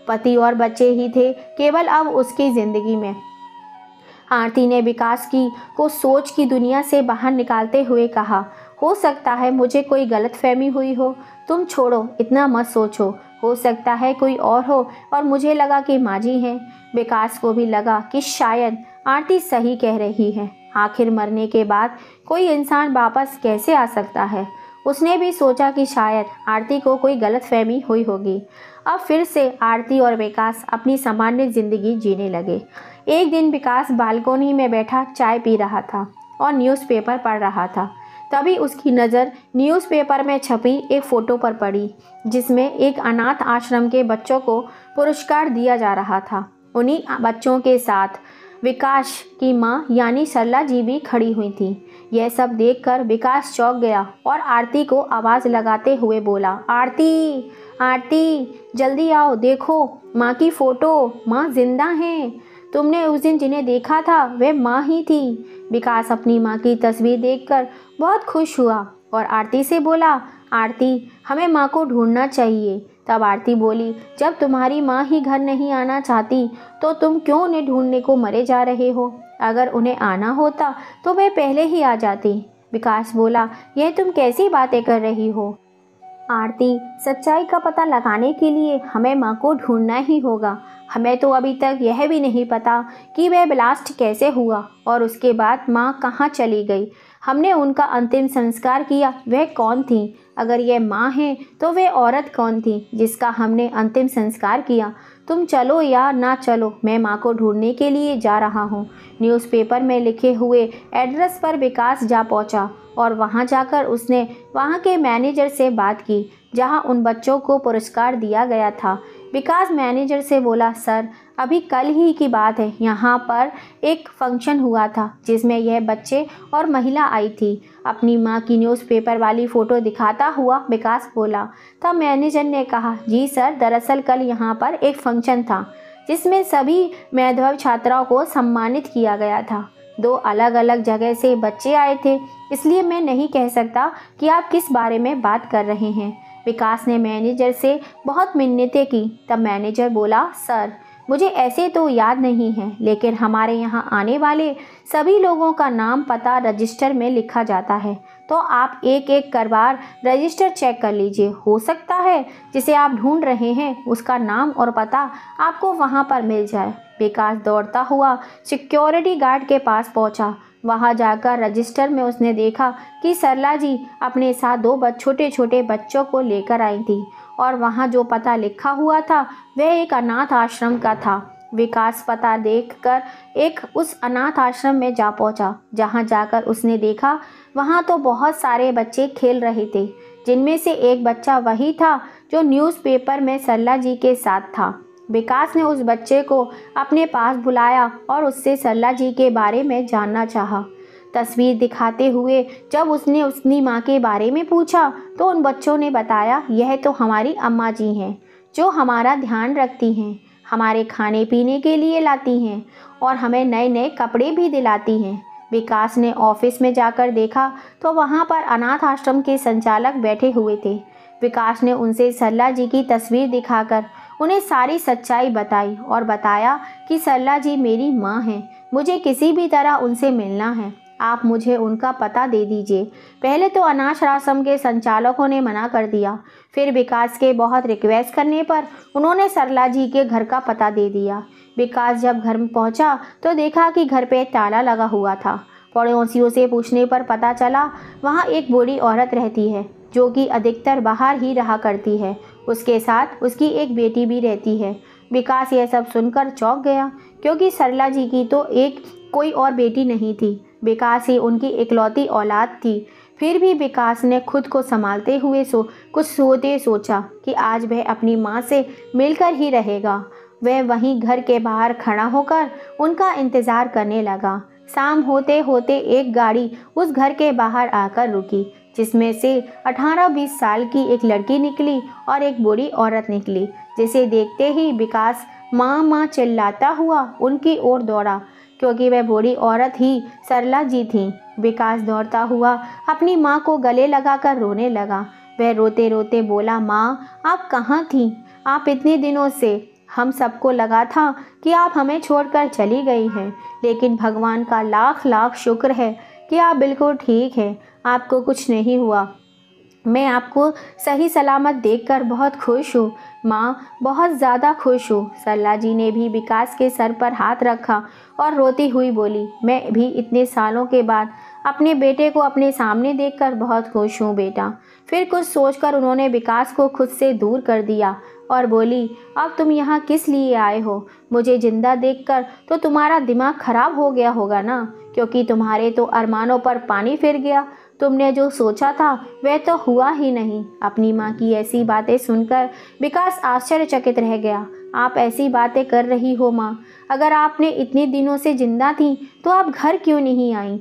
पति और बच्चे ही थे केवल अब उसकी ज़िंदगी में। आरती ने विकास को सोच की दुनिया से बाहर निकालते हुए कहा, हो सकता है मुझे कोई गलतफहमी हुई हो, तुम छोड़ो, इतना मत सोचो। हो सकता है कोई और हो और मुझे लगा कि माँ जी हैं। विकास को भी लगा कि शायद आरती सही कह रही है। आखिर मरने के बाद कोई इंसान वापस कैसे आ सकता है? उसने भी सोचा कि शायद आरती को कोई गलतफहमी हुई होगी। अब फिर से आरती और विकास अपनी सामान्य जिंदगी जीने लगे। एक दिन विकास बालकोनी में बैठा चाय पी रहा था और न्यूज़पेपर पढ़ रहा था। तभी उसकी नज़र न्यूज़पेपर में छपी एक फ़ोटो पर पड़ी, जिसमें एक अनाथ आश्रम के बच्चों को पुरस्कार दिया जा रहा था। उन्हीं बच्चों के साथ विकास की माँ यानी सरला जी भी खड़ी हुई थी। यह सब देखकर विकास चौंक गया और आरती को आवाज़ लगाते हुए बोला, आरती, आरती, जल्दी आओ, देखो माँ की फ़ोटो, माँ जिंदा हैं। तुमने उस दिन जिन्हें देखा था वह माँ ही थी। विकास अपनी माँ की तस्वीर देखकर बहुत खुश हुआ और आरती से बोला, आरती, हमें माँ को ढूंढना चाहिए। तब आरती बोली, जब तुम्हारी माँ ही घर नहीं आना चाहती तो तुम क्यों उन्हें ढूंढने को मरे जा रहे हो? अगर उन्हें आना होता तो वे पहले ही आ जाती। विकास बोला, यह तुम कैसी बातें कर रही हो? आरती, सच्चाई का पता लगाने के लिए हमें माँ को ढूंढना ही होगा। हमें तो अभी तक यह भी नहीं पता कि वह ब्लास्ट कैसे हुआ और उसके बाद माँ कहाँ चली गई। हमने उनका अंतिम संस्कार किया, वह कौन थी? अगर यह माँ है तो वह औरत कौन थी जिसका हमने अंतिम संस्कार किया? तुम चलो या ना चलो, मैं माँ को ढूंढने के लिए जा रहा हूँ। न्यूज़पेपर में लिखे हुए एड्रेस पर विकास जा पहुँचा और वहाँ जाकर उसने वहाँ के मैनेजर से बात की जहाँ उन बच्चों को पुरस्कार दिया गया था। विकास मैनेजर से बोला, सर अभी कल ही की बात है, यहाँ पर एक फंक्शन हुआ था जिसमें यह बच्चे और महिला आई थी। अपनी माँ की न्यूज़पेपर वाली फ़ोटो दिखाता हुआ विकास बोला। तब मैनेजर ने कहा, जी सर, दरअसल कल यहाँ पर एक फंक्शन था जिसमें सभी मेधावी छात्राओं को सम्मानित किया गया था। 2 अलग अलग जगह से बच्चे आए थे, इसलिए मैं नहीं कह सकता कि आप किस बारे में बात कर रहे हैं। विकास ने मैनेजर से बहुत मिन्नतें की। तब मैनेजर बोला, सर मुझे ऐसे तो याद नहीं है, लेकिन हमारे यहाँ आने वाले सभी लोगों का नाम पता रजिस्टर में लिखा जाता है, तो आप एक एक करवार रजिस्टर चेक कर लीजिए। हो सकता है जिसे आप ढूंढ रहे हैं उसका नाम और पता आपको वहाँ पर मिल जाए। विकास दौड़ता हुआ सिक्योरिटी गार्ड के पास पहुँचा। वहाँ जाकर रजिस्टर में उसने देखा कि सरला जी अपने साथ 2 छोटे छोटे बच्चों को लेकर आई थी और वहाँ जो पता लिखा हुआ था वह एक अनाथ आश्रम का था। विकास पता देखकर उस अनाथ आश्रम में जा पहुँचा। जहाँ जाकर उसने देखा वहाँ तो बहुत सारे बच्चे खेल रहे थे, जिनमें से एक बच्चा वही था जो न्यूज़पेपर में सरला जी के साथ था। विकास ने उस बच्चे को अपने पास बुलाया और उससे सरला जी के बारे में जानना चाहा। तस्वीर दिखाते हुए जब उसने अपनी माँ के बारे में पूछा तो उन बच्चों ने बताया, यह तो हमारी अम्मा जी हैं जो हमारा ध्यान रखती हैं, हमारे खाने पीने के लिए लाती हैं और हमें नए नए कपड़े भी दिलाती हैं। विकास ने ऑफिस में जाकर देखा तो वहाँ पर अनाथ आश्रम के संचालक बैठे हुए थे। विकास ने उनसे सरला जी की तस्वीर दिखाकर उन्हें सारी सच्चाई बताई और बताया कि सरला जी मेरी माँ हैं, मुझे किसी भी तरह उनसे मिलना है, आप मुझे उनका पता दे दीजिए। पहले तो अनाथ आश्रम के संचालकों ने मना कर दिया, फिर विकास के बहुत रिक्वेस्ट करने पर उन्होंने सरला जी के घर का पता दे दिया। विकास जब घर में पहुंचा तो देखा कि घर पे ताला लगा हुआ था। पड़ोसियों से पूछने पर पता चला वहाँ एक बूढ़ी औरत रहती है जो कि अधिकतर बाहर ही रहा करती है। उसके साथ उसकी एक बेटी भी रहती है। विकास यह सब सुनकर चौंक गया, क्योंकि सरला जी की तो कोई और बेटी नहीं थी। विकास ही उनकी इकलौती औलाद थी। फिर भी विकास ने खुद को संभालते हुए कुछ सोचा कि आज वह अपनी माँ से मिलकर ही रहेगा। वह वहीं घर के बाहर खड़ा होकर उनका इंतज़ार करने लगा। शाम होते होते एक गाड़ी उस घर के बाहर आकर रुकी, जिसमें से 18-20 साल की एक लड़की निकली और एक बूढ़ी औरत निकली, जिसे देखते ही विकास माँ माँ चिल्लाता हुआ उनकी ओर दौड़ा, क्योंकि वह बूढ़ी औरत ही सरला जी थी। विकास दौड़ता हुआ अपनी माँ को गले लगाकर रोने लगा। वह रोते रोते बोला, माँ आप कहाँ थीं? आप इतने दिनों से हम सबको लगा था कि आप हमें छोड़कर चली गई हैं, लेकिन भगवान का लाख लाख शुक्र है कि आप बिल्कुल ठीक हैं, आपको कुछ नहीं हुआ। मैं आपको सही सलामत देखकर बहुत खुश हूँ माँ, बहुत ज़्यादा खुश हूँ। सरला जी ने भी विकास के सर पर हाथ रखा और रोती हुई बोली, मैं भी इतने सालों के बाद अपने बेटे को अपने सामने देखकर बहुत खुश हूँ बेटा। फिर कुछ सोचकर उन्होंने विकास को खुद से दूर कर दिया और बोली, अब तुम यहाँ किस लिए आए हो? मुझे जिंदा देखकर तो तुम्हारा दिमाग खराब हो गया होगा ना, क्योंकि तुम्हारे तो अरमानों पर पानी फिर गया। तुमने जो सोचा था वह तो हुआ ही नहीं। अपनी माँ की ऐसी बातें सुनकर विकास आश्चर्यचकित रह गया। आप ऐसी बातें कर रही हो माँ? अगर आपने इतने दिनों से जिंदा थी तो आप घर क्यों नहीं आई?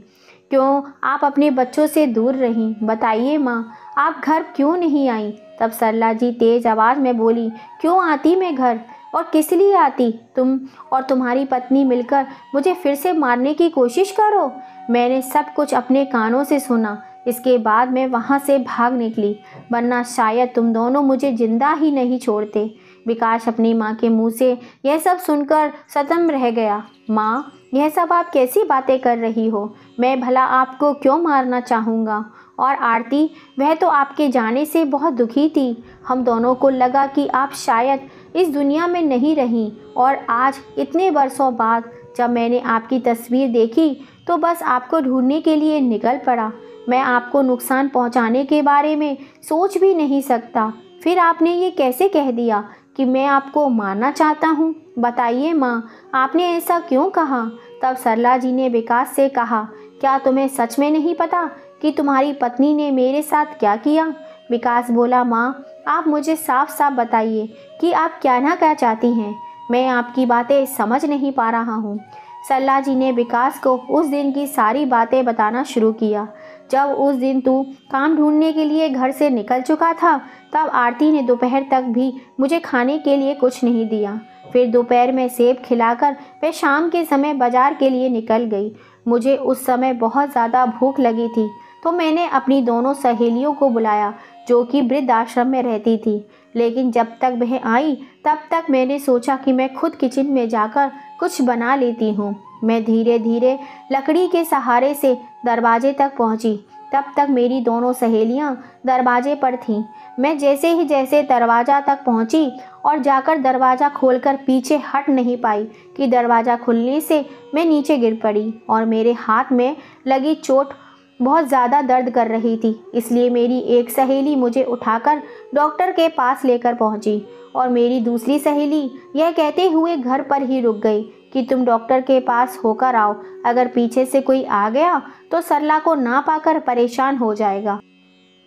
क्यों आप अपने बच्चों से दूर रहीं? बताइए माँ, आप घर क्यों नहीं आई? तब सरला जी तेज आवाज़ में बोली, क्यों आती मैं घर, और किस लिए आती? तुम और तुम्हारी पत्नी मिलकर मुझे फिर से मारने की कोशिश करो। मैंने सब कुछ अपने कानों से सुना। इसके बाद मैं वहाँ से भाग निकली, वरना शायद तुम दोनों मुझे जिंदा ही नहीं छोड़ते। विकास अपनी माँ के मुंह से यह सब सुनकर सतम रह गया। माँ, यह सब आप कैसी बातें कर रही हो? मैं भला आपको क्यों मारना चाहूँगा? और आरती, वह तो आपके जाने से बहुत दुखी थी। हम दोनों को लगा कि आप शायद इस दुनिया में नहीं रहीं, और आज इतने वर्षों बाद जब मैंने आपकी तस्वीर देखी तो बस आपको ढूंढने के लिए निकल पड़ा। मैं आपको नुकसान पहुंचाने के बारे में सोच भी नहीं सकता। फिर आपने ये कैसे कह दिया कि मैं आपको मारना चाहता हूँ? बताइए माँ, आपने ऐसा क्यों कहा? तब सरला जी ने विकास से कहा, क्या तुम्हें सच में नहीं पता कि तुम्हारी पत्नी ने मेरे साथ क्या किया? विकास बोला, माँ, आप मुझे साफ साफ बताइए कि आप क्या ना क्या चाहती हैं। मैं आपकी बातें समझ नहीं पा रहा हूँ। सरला जी ने विकास को उस दिन की सारी बातें बताना शुरू किया। जब उस दिन तू काम ढूंढने के लिए घर से निकल चुका था, तब आरती ने दोपहर तक भी मुझे खाने के लिए कुछ नहीं दिया। फिर दोपहर में सेब खिलाकर वह शाम के समय बाजार के लिए निकल गई। मुझे उस समय बहुत ज़्यादा भूख लगी थी, तो मैंने अपनी दोनों सहेलियों को बुलाया जो कि वृद्ध आश्रम में रहती थी। लेकिन जब तक वह आई तब तक मैंने सोचा कि मैं खुद किचन में जाकर कुछ बना लेती हूँ। मैं धीरे धीरे लकड़ी के सहारे से दरवाजे तक पहुँची। तब तक मेरी दोनों सहेलियाँ दरवाजे पर थीं। मैं जैसे दरवाज़ा तक पहुँची और जाकर दरवाज़ा खोलकर पीछे हट नहीं पाई कि दरवाज़ा खुलने से मैं नीचे गिर पड़ी और मेरे हाथ में लगी चोट बहुत ज़्यादा दर्द कर रही थी। इसलिए मेरी एक सहेली मुझे उठाकर डॉक्टर के पास लेकर पहुंची और मेरी दूसरी सहेली यह कहते हुए घर पर ही रुक गई कि तुम डॉक्टर के पास होकर आओ। अगर पीछे से कोई आ गया तो सरला को ना पाकर परेशान हो जाएगा।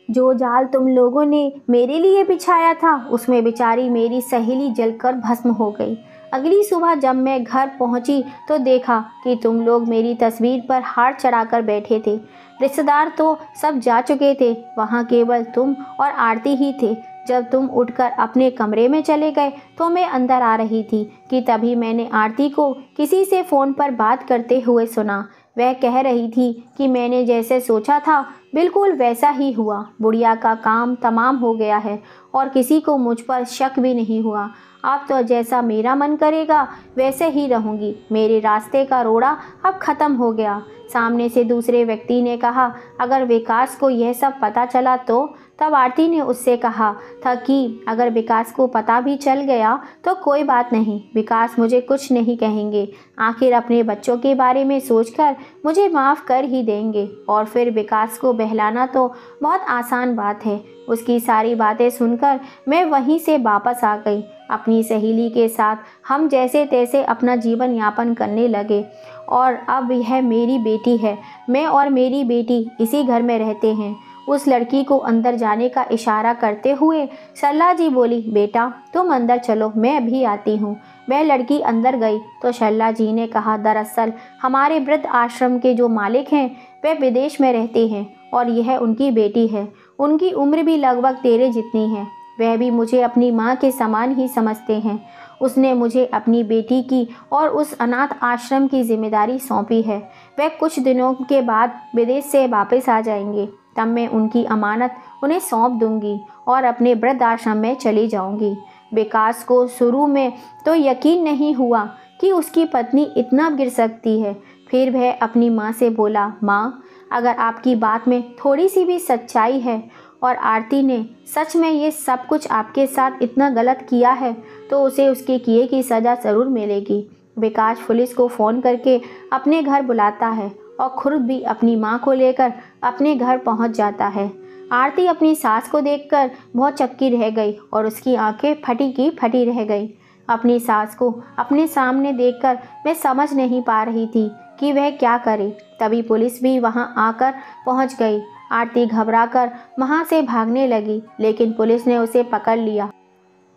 जो जाल तुम लोगों ने मेरे लिए बिछाया था उसमें बेचारी मेरी सहेली जलकर भस्म हो गई। अगली सुबह जब मैं घर पहुंची तो देखा कि तुम लोग मेरी तस्वीर पर हार चढ़ाकर बैठे थे। रिश्तेदार तो सब जा चुके थे, वहाँ केवल तुम और आरती ही थे। जब तुम उठकर अपने कमरे में चले गए तो मैं अंदर आ रही थी कि तभी मैंने आरती को किसी से फ़ोन पर बात करते हुए सुना। वह कह रही थी कि मैंने जैसे सोचा था बिल्कुल वैसा ही हुआ। बुढ़िया का काम तमाम हो गया है और किसी को मुझ पर शक भी नहीं हुआ। अब तो जैसा मेरा मन करेगा वैसे ही रहूँगी। मेरे रास्ते का रोड़ा अब ख़त्म हो गया। सामने से दूसरे व्यक्ति ने कहा, अगर विकास को यह सब पता चला तो? तब आरती ने उससे कहा था कि अगर विकास को पता भी चल गया तो कोई बात नहीं, विकास मुझे कुछ नहीं कहेंगे। आखिर अपने बच्चों के बारे में सोचकर मुझे माफ़ कर ही देंगे। और फिर विकास को बहलाना तो बहुत आसान बात है। उसकी सारी बातें सुनकर मैं वहीं से वापस आ गई। अपनी सहेली के साथ हम जैसे तैसे अपना जीवन यापन करने लगे और अब यह मेरी बेटी है। मैं और मेरी बेटी इसी घर में रहते हैं। उस लड़की को अंदर जाने का इशारा करते हुए सरला जी बोली, बेटा तुम अंदर चलो, मैं अभी आती हूँ। वह लड़की अंदर गई तो सरला जी ने कहा, दरअसल हमारे वृद्ध आश्रम के जो मालिक हैं वे विदेश में रहते हैं और यह उनकी बेटी है। उनकी उम्र भी लगभग तेरे जितनी है। वह भी मुझे अपनी माँ के समान ही समझते हैं। उसने मुझे अपनी बेटी की और उस अनाथ आश्रम की जिम्मेदारी सौंपी है। वह कुछ दिनों के बाद विदेश से वापस आ जाएंगे, तब मैं उनकी अमानत उन्हें सौंप दूंगी और अपने वृद्ध आश्रम में चली जाऊंगी। विकास को शुरू में तो यकीन नहीं हुआ कि उसकी पत्नी इतना गिर सकती है। फिर वह अपनी माँ से बोला, माँ, अगर आपकी बात में थोड़ी सी भी सच्चाई है और आरती ने सच में ये सब कुछ आपके साथ इतना गलत किया है तो उसे उसके किए की सज़ा ज़रूर मिलेगी। विकास पुलिस को फ़ोन करके अपने घर बुलाता है और खुद भी अपनी माँ को लेकर अपने घर पहुँच जाता है। आरती अपनी सास को देखकर बहुत चक्की रह गई और उसकी आंखें फटी की फटी रह गई। अपनी सास को अपने सामने देखकर मैं समझ नहीं पा रही थी कि वह क्या करे। तभी पुलिस भी वहां आकर पहुंच गई। आरती घबराकर वहां से भागने लगी, लेकिन पुलिस ने उसे पकड़ लिया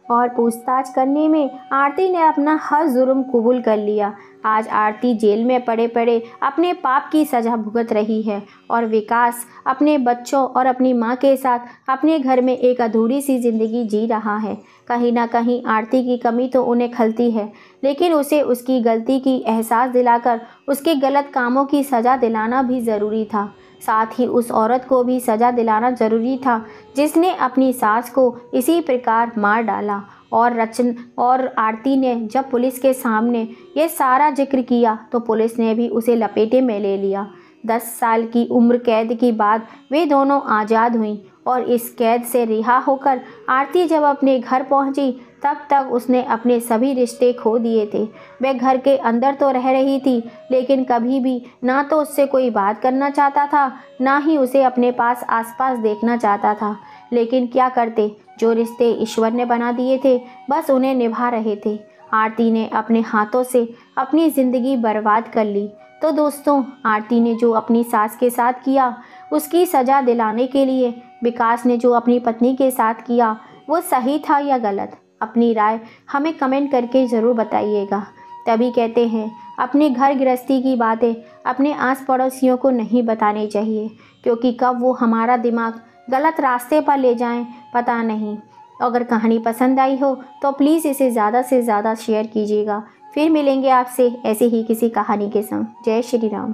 और पूछताछ करने में आरती ने अपना हर जुर्म कबूल कर लिया। आज आरती जेल में पड़े पड़े अपने पाप की सज़ा भुगत रही है और विकास अपने बच्चों और अपनी माँ के साथ अपने घर में एक अधूरी सी ज़िंदगी जी रहा है। कहीं ना कहीं आरती की कमी तो उन्हें खलती है, लेकिन उसे उसकी गलती की एहसास दिलाकर उसके गलत कामों की सज़ा दिलाना भी ज़रूरी था। साथ ही उस औरत को भी सज़ा दिलाना ज़रूरी था जिसने अपनी सास को इसी प्रकार मार डाला। और आरती ने जब पुलिस के सामने ये सारा जिक्र किया तो पुलिस ने भी उसे लपेटे में ले लिया। 10 साल की उम्र कैद के बाद वे दोनों आज़ाद हुईं और इस कैद से रिहा होकर आरती जब अपने घर पहुंची तब तक उसने अपने सभी रिश्ते खो दिए थे। वह घर के अंदर तो रह रही थी लेकिन कभी भी ना तो उससे कोई बात करना चाहता था, ना ही उसे अपने पास आसपास देखना चाहता था। लेकिन क्या करते, जो रिश्ते ईश्वर ने बना दिए थे बस उन्हें निभा रहे थे। आरती ने अपने हाथों से अपनी ज़िंदगी बर्बाद कर ली। तो दोस्तों, आरती ने जो अपनी सास के साथ किया उसकी सज़ा दिलाने के लिए विकास ने जो अपनी पत्नी के साथ किया वो सही था या गलत? अपनी राय हमें कमेंट करके ज़रूर बताइएगा। तभी कहते हैं अपने घर गृहस्थी की बातें अपने आस पड़ोसियों को नहीं बतानी चाहिए, क्योंकि कब वो हमारा दिमाग गलत रास्ते पर ले जाएं पता नहीं। अगर कहानी पसंद आई हो तो प्लीज़ इसे ज़्यादा से ज़्यादा शेयर कीजिएगा। फिर मिलेंगे आपसे ऐसे ही किसी कहानी के संग। जय श्री राम।